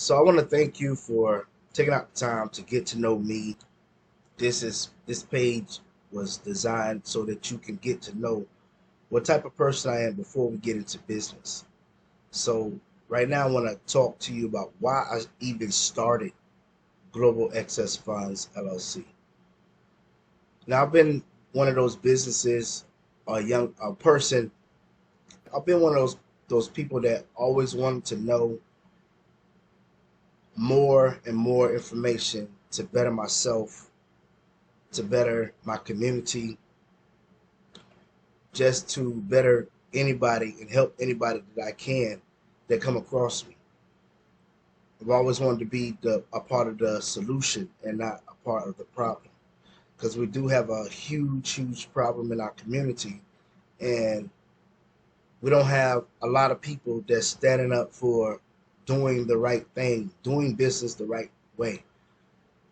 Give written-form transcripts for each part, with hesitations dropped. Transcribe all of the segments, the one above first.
So I want to thank you for taking out the time to get to know me. This page was designed so that you can get to know what type of person I am before we get into business. So right now I want to talk to you about why I even started Global Excess Funds LLC. Now I've been one of those businesses, a person. I've been one of those people that always wanted to know more and more information to better myself, to better my community, just to better anybody and help anybody that I can that come across me. I've always wanted to be a part of the solution and not a part of the problem, because we do have a huge problem in our community, and we don't have a lot of people that's standing up for doing the right thing, doing business the right way.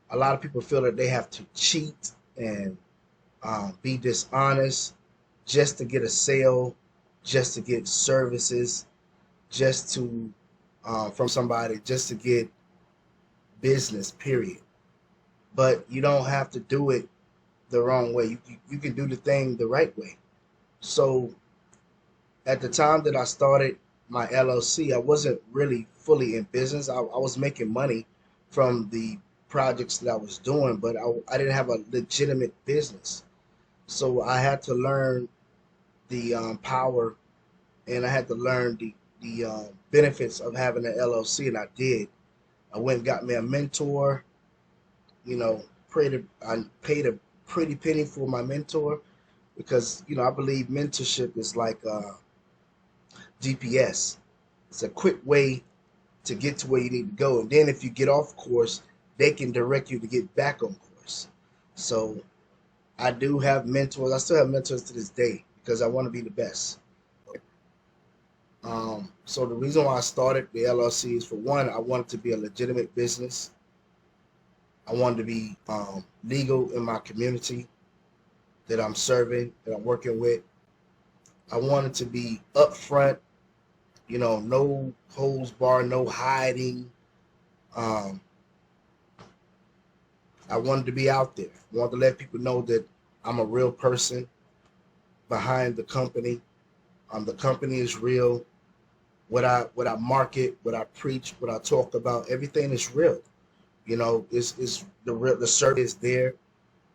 A lot of people feel that they have to cheat and be dishonest just to get a sale, just to get services, just to from somebody, just to get business. Period. But you don't have to do it the wrong way. You can do the thing the right way. So at the time that I started my LLC, I wasn't really fully in business. I was making money from the projects that I was doing, but I didn't have a legitimate business. So I had to learn the power, and I had to learn the benefits of having an LLC, and I did. I went and got me a mentor. You know, I paid a pretty penny for my mentor because I believe mentorship is like GPS. It's a quick way to get to where you need to go, and then if you get off course, they can direct you to get back on course. So I do have mentors. I still have mentors to this day because I want to be the best. So the reason why I started the LLC is, for one, I wanted to be a legitimate business. I wanted to be legal in my community that I'm serving, that I'm working with. I wanted to be upfront, no holds bar, no hiding. Um, I wanted to be out there. I wanted to let people know that I'm a real person behind the company. The company is real. What I market, what I preach, what I talk about, everything is real. It's the service is there.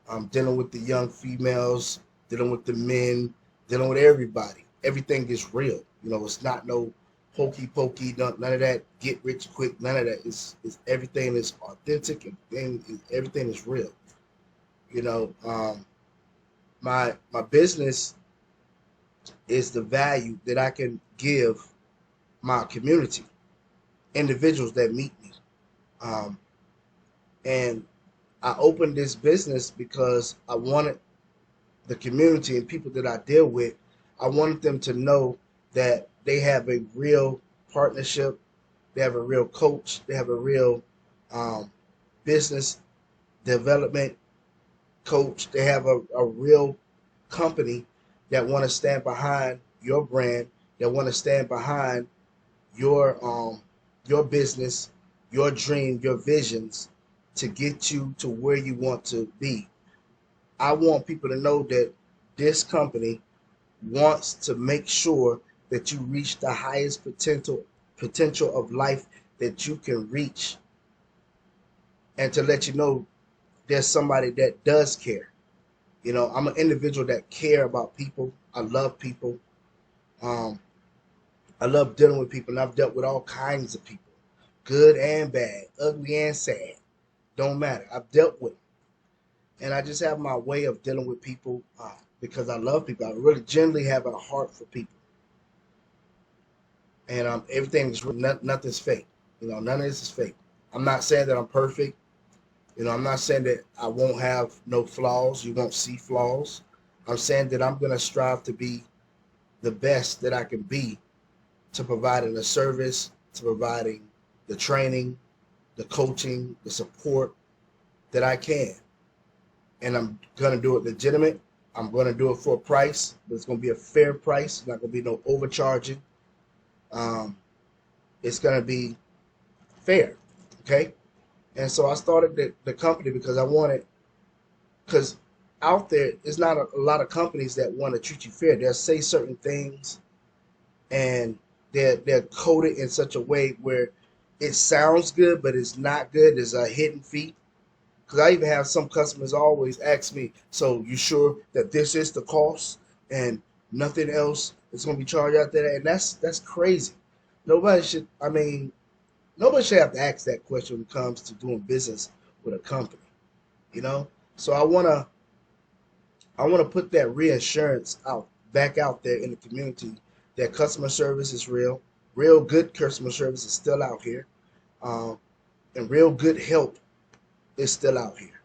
I'm dealing with the young females, dealing with the men, dealing with everybody. Everything is real. It's not no hokey pokey, none of that get rich quick, none of that. It's everything is authentic, and everything is real. You know, um, my business is the value that I can give my community, individuals that meet me. Um, and I opened this business because I wanted the community and people that I deal with, I wanted them to know that they have a real partnership, they have a real coach, they have a real um, business development coach, they have a real company that want to stand behind your brand, that want to stand behind your your business, your dream, your visions to get you to where you want to be. I want people to know that this company wants to make sure that you reach the highest potential of life that you can reach, and to let you know there's somebody that does care. I'm an individual that care about people. I love people. Um, I love dealing with people, and I've dealt with all kinds of people, good and bad, ugly and sad. Don't matter. I've dealt with them, and I just have my way of dealing with people because I love people. I really genuinely have a heart for people, and everything's real. Nothing's fake. None of this is fake. I'm not saying that I'm perfect. I'm not saying that I won't have no flaws. You won't see flaws. I'm saying that I'm gonna strive to be the best that I can be, to providing the service, to providing the training, the coaching, the support that I can. And I'm gonna do it legitimate. I'm gonna do it for a price, but it's gonna be a fair price. It's not gonna be no overcharging. Um, it's gonna be fair. Okay. And so I started the company because because out there, there's not a lot of companies that want to treat you fair. They'll say certain things and they're coded in such a way where it sounds good, but it's not good. There's a hidden fee. Because I even have some customers always ask me, so you sure that this is the cost and nothing else is going to be charged out there? And that's crazy. Nobody should, I mean, nobody should have to ask that question when it comes to doing business with a company, you know? So I want to put that reassurance out back out there in the community that customer service is real. Real good customer service is still out here. Um, and real good help is still out here.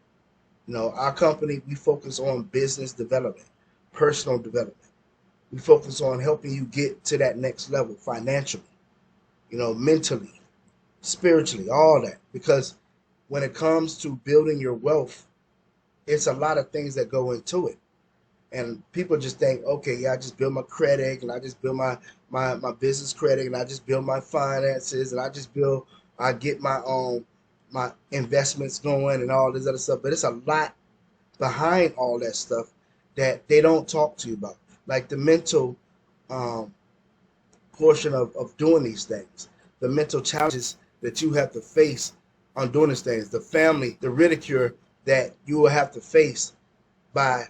You know, our company, we focus on business development, personal development. We focus on helping you get to that next level financially, mentally, spiritually, all that. Because when it comes to building your wealth, it's a lot of things that go into it. And people just think, okay, yeah, I just build my credit and I just build my business credit and I just build my finances and I get my investments going and all this other stuff. But it's a lot behind all that stuff that they don't talk to you about. Like the mental um, portion of doing these things, the mental challenges that you have to face on doing these things, the family, the ridicule that you will have to face by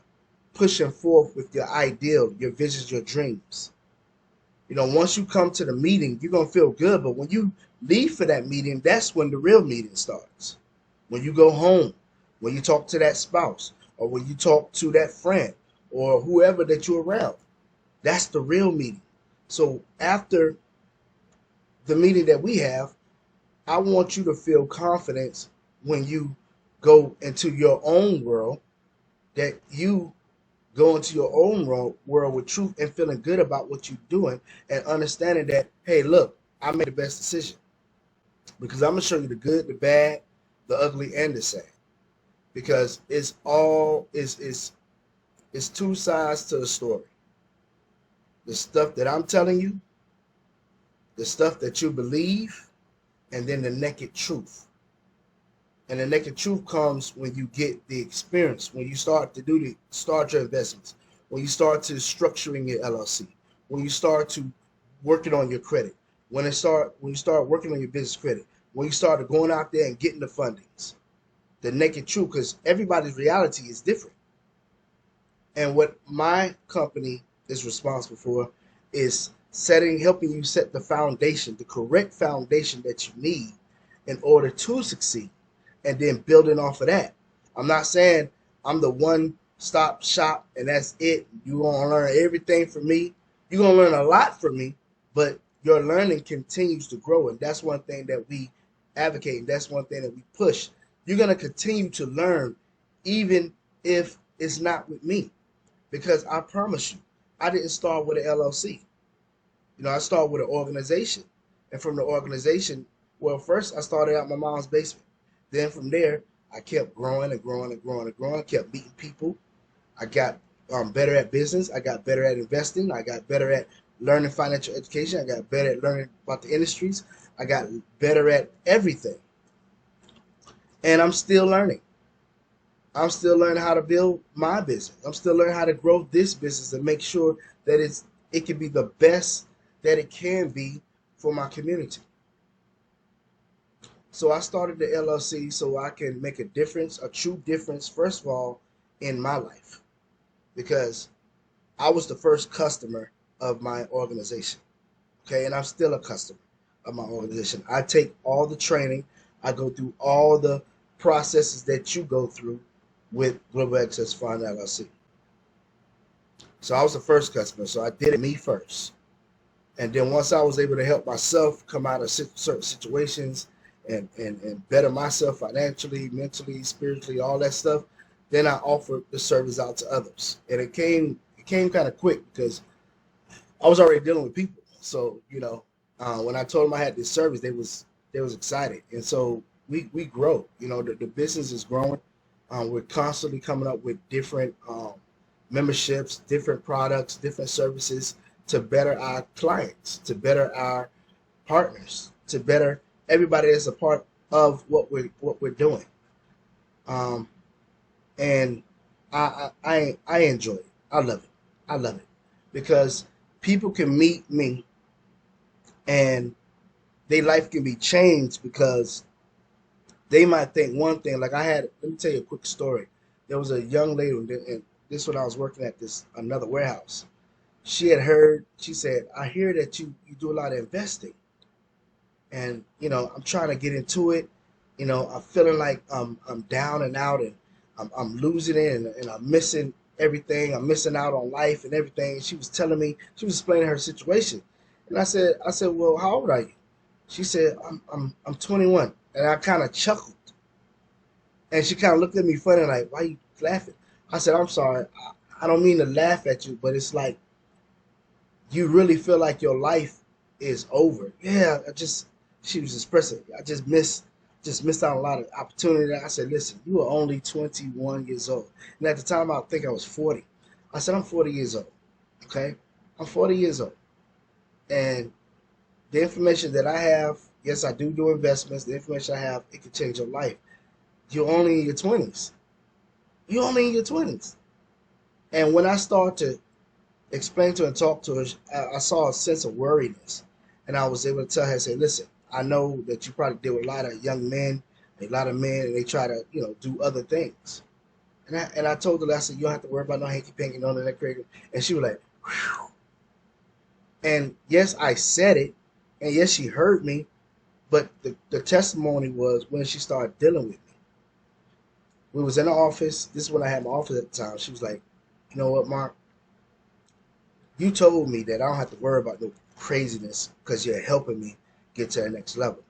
pushing forth with your ideal, your visions, your dreams. Once you come to the meeting, you're going to feel good. But when you leave for that meeting, that's when the real meeting starts. When you go home, when you talk to that spouse, or when you talk to that friend, or whoever that you're around, that's the real meeting. So after the meeting that we have, I want you to feel confidence when you go into your own world, that you go into your own world with truth and feeling good about what you're doing and understanding that, hey, look, I made the best decision because I'm going to show you the good, the bad, the ugly, and the sad. Because it's two sides to the story. The stuff that I'm telling you, the stuff that you believe, and then the naked truth. And the naked truth comes when you get the experience, when you start to start your investments, when you start to structuring your LLC, when you start to working on your credit, when you start working on your business credit, when you start going out there and getting the fundings. The naked truth, because everybody's reality is different. And what my company is responsible for is helping you set the foundation, the correct foundation that you need in order to succeed, and then building off of that. I'm not saying I'm the one-stop shop and that's it. You're going to learn everything from me. You're going to learn a lot from me, but your learning continues to grow. And that's one thing that we advocate. And that's one thing that we push. You're going to continue to learn even if it's not with me. Because I promise you, I didn't start with an LLC. I started with an organization. And from the organization, well, first I started out in my mom's basement. Then from there, I kept growing and growing and growing and growing. I kept meeting people. I got better at business. I got better at investing. I got better at learning financial education. I got better at learning about the industries. I got better at everything. And I'm still learning. I'm still learning how to build my business. I'm still learning how to grow this business and make sure that it can be the best that it can be for my community. So I started the LLC so I can make a difference, a true difference, first of all, in my life. Because I was the first customer of my organization. Okay, and I'm still a customer of my organization. I take all the training. I go through all the processes that you go through with Global Access Fund LLC. So I was the first customer. So I did it me first. And then once I was able to help myself come out of certain situations and better myself financially, mentally, spiritually, all that stuff, then I offered the service out to others. And it came kind of quick because I was already dealing with people. So, when I told them I had this service, they was excited. And so we grow. The business is growing. We're constantly coming up with different memberships, different products, different services to better our clients, to better our partners, to better everybody that's a part of what we're doing. Um, and I enjoy it. I love it. I love it because people can meet me and their life can be changed because they might think one thing. Like I had, let me tell you a quick story. There was a young lady, and this when I was working at this another warehouse. She had heard. She said, "I hear that you do a lot of investing, and I'm trying to get into it. I'm feeling like I'm down and out, and I'm losing it, and I'm missing everything. I'm missing out on life and everything." She was telling me, she was explaining her situation, and I said, "Well, how old are you?" She said, I'm 21," and I kind of chuckled, and she kind of looked at me funny, like, "Why you laughing?" I said, "I'm sorry. I don't mean to laugh at you, but it's like you really feel like your life is over." Yeah, she was expressing, I just missed out on a lot of opportunity. I said, "Listen, you are only 21 years old." And at the time, I think I was 40. I said, "I'm 40 years old. Okay. I'm 40 years old. And the information that I have, yes, I do investments. The information I have, it can change your life. You're only in your 20s. You're only in your 20s." And when I started to explain to her and talk to her, I saw a sense of worriness. And I was able to tell her, say, "Listen, I know that you probably deal with a lot of young men, a lot of men, and they try to, do other things." And I told her, I said, "You don't have to worry about no hanky panky, none of that crazy." And she was like, "Whew." And yes, I said it. And yes, she heard me. But the testimony was when she started dealing with me. We was in the office. This is when I had my office at the time. She was like, "You know what, Mark? You told me that I don't have to worry about no craziness because you're helping me get to the next level.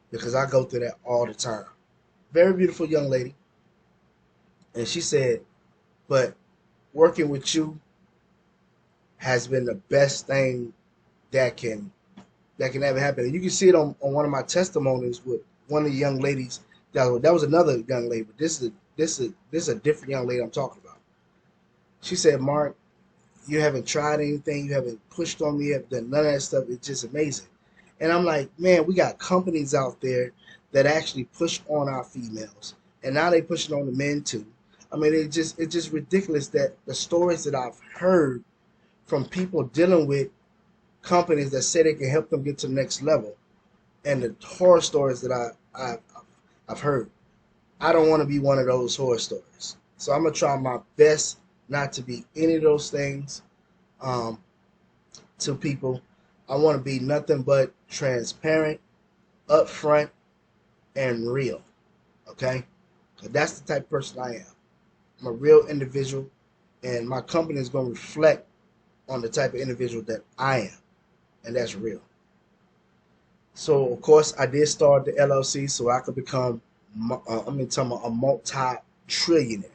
Because I go through that all the time." Very beautiful young lady. And she said, "But working with you has been the best thing that can ever happen." And you can see it on one of my testimonies with one of the young ladies. That was another young lady, but this is a different young lady I'm talking about. She said, "Mark, you haven't tried anything, you haven't pushed on me, you haven't done none of that stuff. It's just amazing." And I'm like, man, we got companies out there that actually push on our females. And now they pushing on the men too. I mean, it's just ridiculous that the stories that I've heard from people dealing with companies that say they can help them get to the next level, and the horror stories that I've heard. I don't want to be one of those horror stories. So I'm gonna try my best not to be any of those things um, to people. I want to be nothing but transparent, upfront, and real. Okay, so that's the type of person I am. I'm a real individual, and my company is going to reflect on the type of individual that I am, and that's real. So of course, I did start the LLC so I could become, talking about a multi-trillionaire.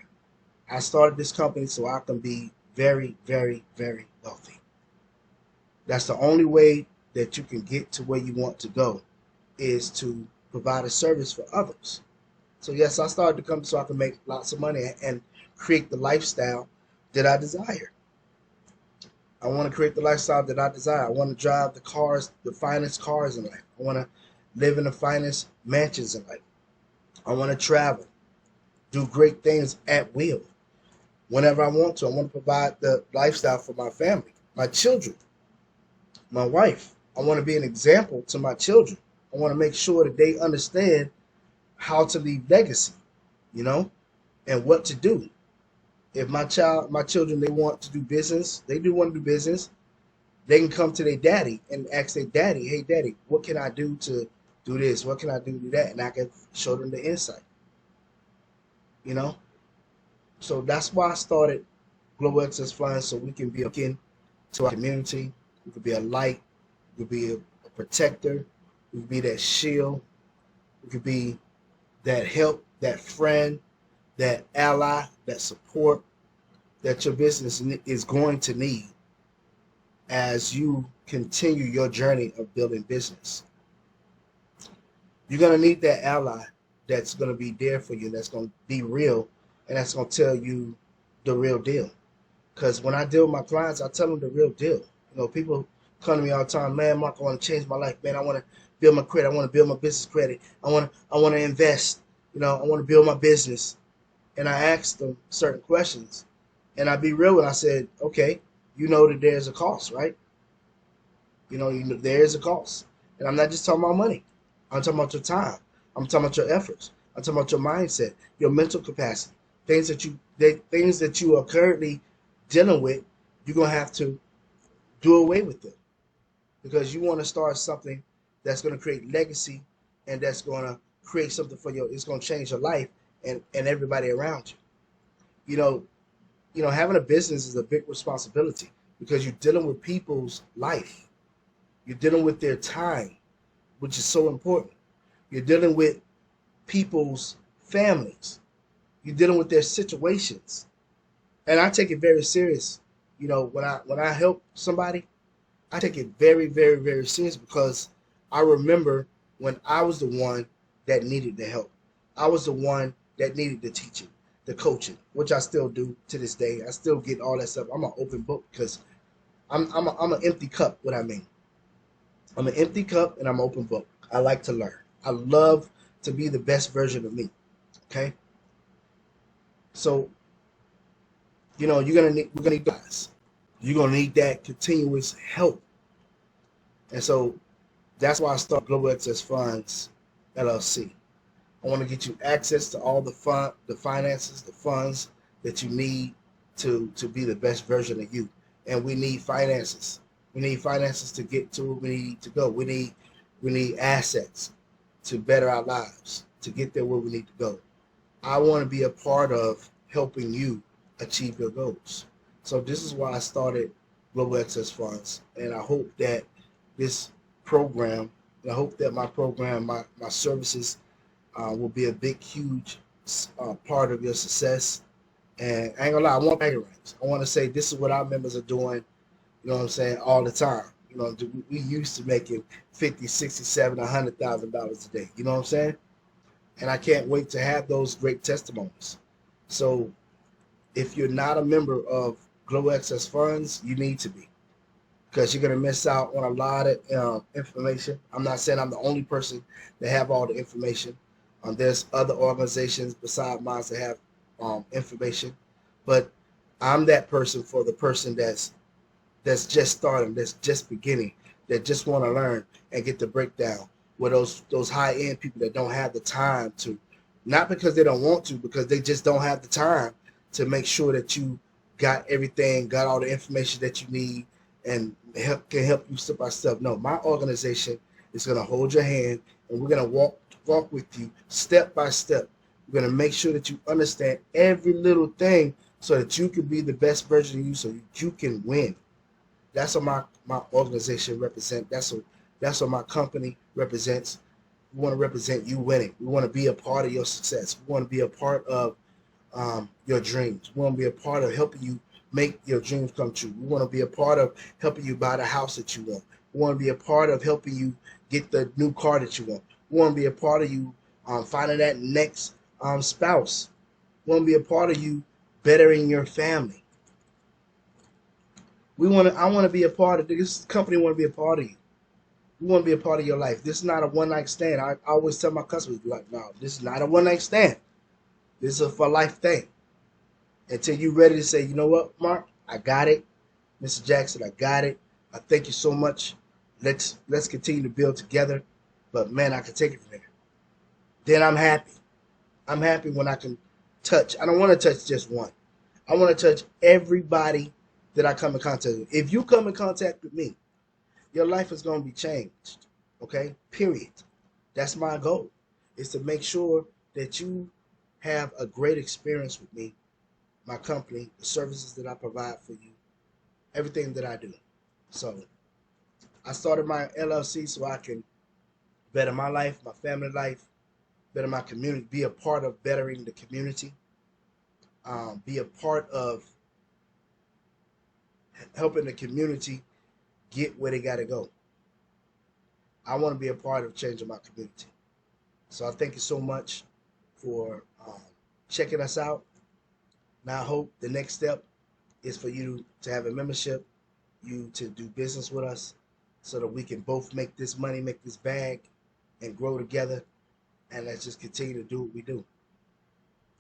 I started this company so I can be very, very, very wealthy. That's the only way that you can get to where you want to go, is to provide a service for others. So yes, I started the company so I can make lots of money and create the lifestyle that I desire. I want to create the lifestyle that I desire. I want to drive the cars, the finest cars in life. I want to live in the finest mansions in life. I want to travel, do great things at will, whenever I want to. I want to provide the lifestyle for my family, my children, my wife. I want to be an example to my children. I want to make sure that they understand how to leave legacy, you know, and what to do. If my children, they want to do business, they do want to do business, they can come to their daddy and ask their daddy, "Hey, daddy, what can I do to do this? What can I do to do that?" And I can show them the insight, you know. So that's why I started Global Excess Flying, so we can be a beacon to our community. We could be a light. We could be a protector. We could be that shield. We could be that help, that friend, that ally, that support that your business is going to need as you continue your journey of building business. You're going to need that ally that's going to be there for you, that's going to be real, and that's going to tell you the real deal. Because when I deal with my clients, I tell them the real deal. People come to me all the time, "Man, Mark, I want to change my life. Man, I want to build my credit. I want to build my business credit. I want to invest. I want to build my business. And I asked them certain questions, and I be real. And I said, okay, you know that there's a cost, right? There is a cost, and I'm not just talking about money. I'm talking about your time. I'm talking about your efforts. I'm talking about your mindset, your mental capacity, things that you are currently dealing with. You're gonna have to do away with them because you want to start something that's going to create legacy and that's going to create something for you. It's going to change your life and everybody around you. You know, having a business is a big responsibility because you're dealing with people's life. You're dealing with their time, which is so important. You're dealing with people's families. You're dealing with their situations. And I take it very serious. When I help somebody, I take it very, very, very serious because I remember when I was the one that needed the help. I was the one that needed the teaching, the coaching, which I still do to this day. I still get all that stuff. I'm an open book because I'm an empty cup. What I mean, I'm an empty cup and I'm an open book. I like to learn. I love to be the best version of me. Okay, so we're gonna need guys. You're gonna need that continuous help, and so that's why I started Global Access Funds LLC. I want to get you access to all the finances, the funds that you need to be the best version of you. And we need finances. We need finances to get to where we need to go. We need assets to better our lives, to get there where we need to go. I want to be a part of helping you achieve your goals. So this is why I started Global Access Funds, and I hope that this program, and I hope that my program, my services, will be a big, huge part of your success. And I ain't gonna lie, I want bragging rights. I want to say this is what our members are doing. You know what I'm saying? All the time. We used to making 50, 60, 70, $100,000 a day. You know what I'm saying? And I can't wait to have those great testimonies. So if you're not a member of Global Access Funds, you need to be because you're going to miss out on a lot of information. I'm not saying I'm the only person that have all the information. There's other organizations beside mine that have information, but I'm that person for the person that's just starting, that's just beginning, that just want to learn and get the breakdown. Where those high end people that don't have the time to, not because they don't want to, because they just don't have the time to make sure that you got everything, got all the information that you need, and can help you step by step. No, my organization is going to hold your hand, and we're going to walk with you step by step. We're going to make sure that you understand every little thing so that you can be the best version of you, so that you can win. That's what my organization represents. That's what my company represents. We want to represent you winning. We want to be a part of your success. We want to be a part of your dreams. We want to be a part of helping you make your dreams come true. We want to be a part of helping you buy the house that you want. We want to be a part of helping you get the new car that you want. We want to be a part of you finding that next spouse. We want to be a part of you bettering your family. I want to be a part of this company. Want to be a part of you. We want to be a part of your life. This is not a one night stand. I always tell my customers, like, no, this is not a one night stand. This is a for life thing. Until you're ready to say, you know what, Mark, I got it. Mr. Jackson, I got it. I thank you so much. Let's continue to build together. But man, I can take it from there. Then I'm happy. I'm happy when I can touch. I don't want to touch just one. I want to touch everybody that I come in contact with. If you come in contact with me, your life is going to be changed. Okay? Period. That's my goal, is to make sure that you have a great experience with me, my company, the services that I provide for you, everything that I do. So I started my LLC so I can better my life, my family life, better my community, be a part of bettering the community, be a part of helping the community get where they got to go. I want to be a part of changing my community. So I thank you so much for checking us out. Now I hope the next step is for you to have a membership, you to do business with us, so that we can both make this money, make this bag, and grow together. And let's just continue to do what we do.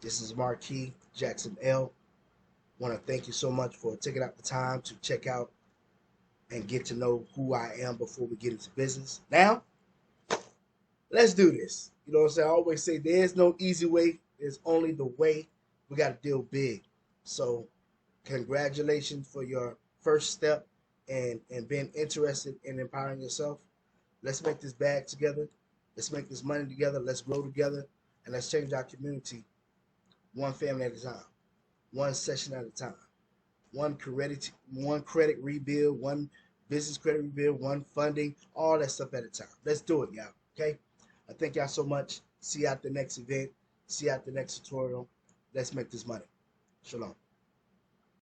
This is Marquis Jackson L. Want to thank you so much for taking out the time to check out and get to know who I am before we get into business. Now, let's do this. You know what I'm saying? I always say there's no easy way. There's only the way. We got to deal big. So congratulations for your first step and being interested in empowering yourself. Let's make this bag together. Let's make this money together. Let's grow together. And let's change our community one family at a time, one session at a time, one credit rebuild, one business credit rebuild, one funding, all that stuff at a time. Let's do it, y'all. Okay? I thank y'all so much. See you at the next event. See you at the next tutorial. Let's make this money. Shalom.